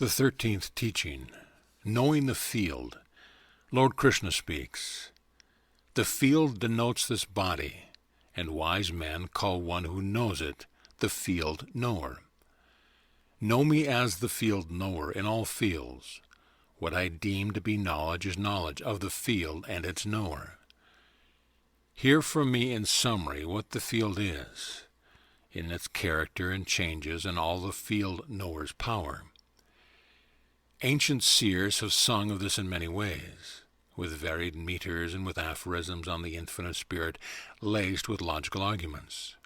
The 13th teaching, Knowing the Field. Lord Krishna speaks, "The field denotes this body, and wise men call one who knows it the field knower. Know me as the field knower in all fields. What I deem to be knowledge is knowledge of the field and its knower. Hear from me in summary what the field is, in its character and changes, and all the field knower's power. Ancient seers have sung of this in many ways, with varied meters and with aphorisms on the infinite spirit laced with logical arguments.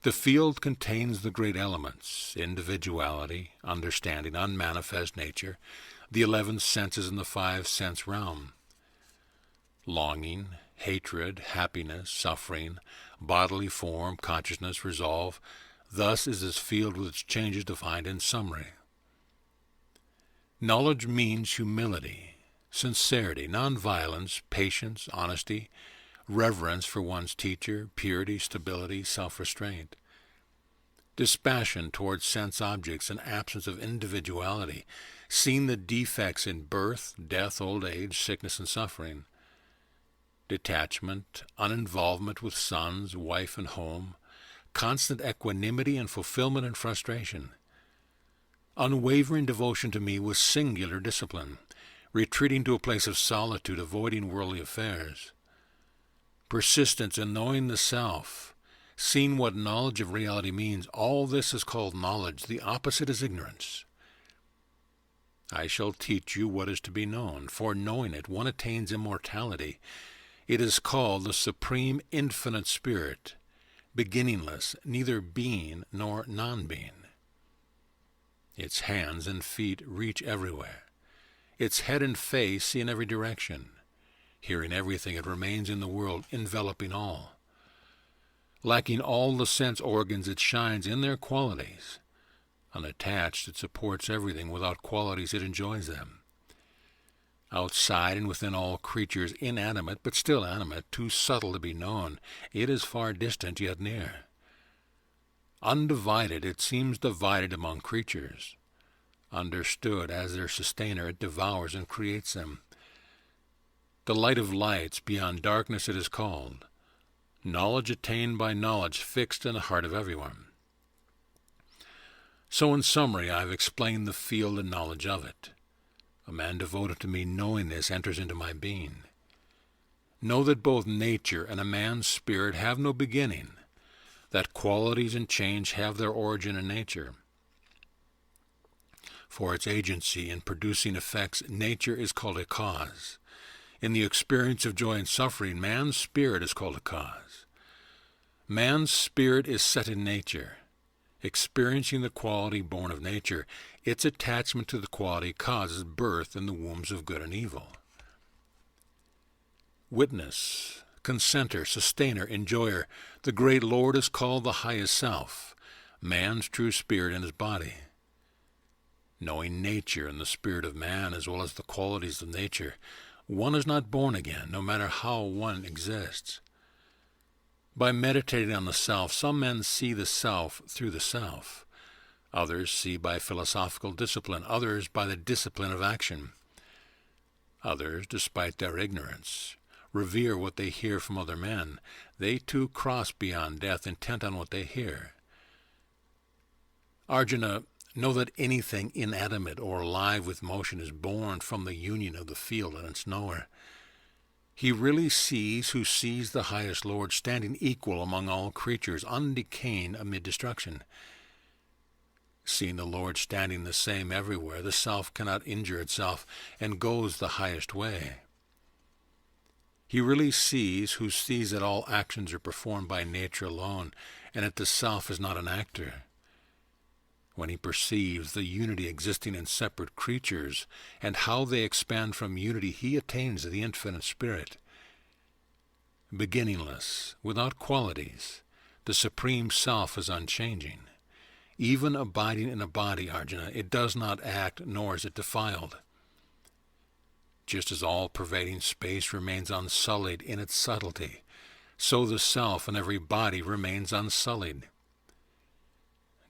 The field contains the great elements, individuality, understanding, unmanifest nature, the 11 senses in the 5 sense realm, longing, hatred, happiness, suffering, bodily form, consciousness, resolve. Thus is this field with its changes defined in summary. Knowledge means humility, sincerity, nonviolence, patience, honesty, reverence for one's teacher, purity, stability, self-restraint, dispassion towards sense objects, and absence of individuality, seeing the defects in birth, death, old age, sickness, and suffering, detachment, uninvolvement with sons, wife, and home, constant equanimity and fulfillment and frustration, unwavering devotion to me with singular discipline, retreating to a place of solitude, avoiding worldly affairs, persistence in knowing the self, seeing what knowledge of reality means. All this is called knowledge. The opposite is ignorance. I shall teach you what is to be known, for knowing it, one attains immortality. It is called the Supreme Infinite Spirit, beginningless, neither being nor non-being. Its hands and feet reach everywhere. Its head and face see in every direction. Hearing everything, it remains in the world, enveloping all. Lacking all the sense organs, it shines in their qualities. Unattached, it supports everything. Without qualities, it enjoys them. Outside and within all creatures, inanimate but still animate, too subtle to be known, it is far distant yet near. Undivided, it seems divided among creatures. Understood as their sustainer, it devours and creates them. The light of lights, beyond darkness it is called. Knowledge attained by knowledge, fixed in the heart of everyone. So in summary, I have explained the field and knowledge of it. A man devoted to me, knowing this, enters into my being. Know that both nature and a man's spirit have no beginning, that qualities and change have their origin in nature. For its agency in producing effects, nature is called a cause. In the experience of joy and suffering, man's spirit is called a cause. Man's spirit is set in nature, experiencing the quality born of nature. Its attachment to the quality causes birth in the wombs of good and evil. Witness, consenter, sustainer, enjoyer, the great Lord is called the highest self, man's true spirit in his body. Knowing nature and the spirit of man as well as the qualities of nature, one is not born again, no matter how one exists. By meditating on the self, some men see the self through the self. Others see by philosophical discipline, others by the discipline of action. Others, despite their ignorance, revere what they hear from other men. They too cross beyond death, intent on what they hear. Arjuna, know that anything inanimate or alive with motion is born from the union of the field and its knower. He really sees who sees the highest Lord standing equal among all creatures, undecaying amid destruction. Seeing the Lord standing the same everywhere, the self cannot injure itself and goes the highest way. He really sees who sees that all actions are performed by nature alone, and that the self is not an actor. When he perceives the unity existing in separate creatures and how they expand from unity, he attains the infinite spirit. Beginningless, without qualities, the supreme self is unchanging. Even abiding in a body, Arjuna, it does not act, nor is it defiled. Just as all-pervading space remains unsullied in its subtlety, so the self in every body remains unsullied.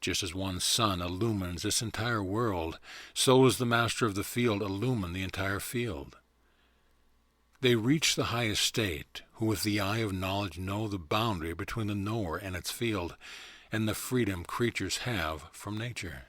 Just as one sun illumines this entire world, so does the master of the field illumine the entire field. They reach the highest state, who with the eye of knowledge know the boundary between the knower and its field, and the freedom creatures have from nature.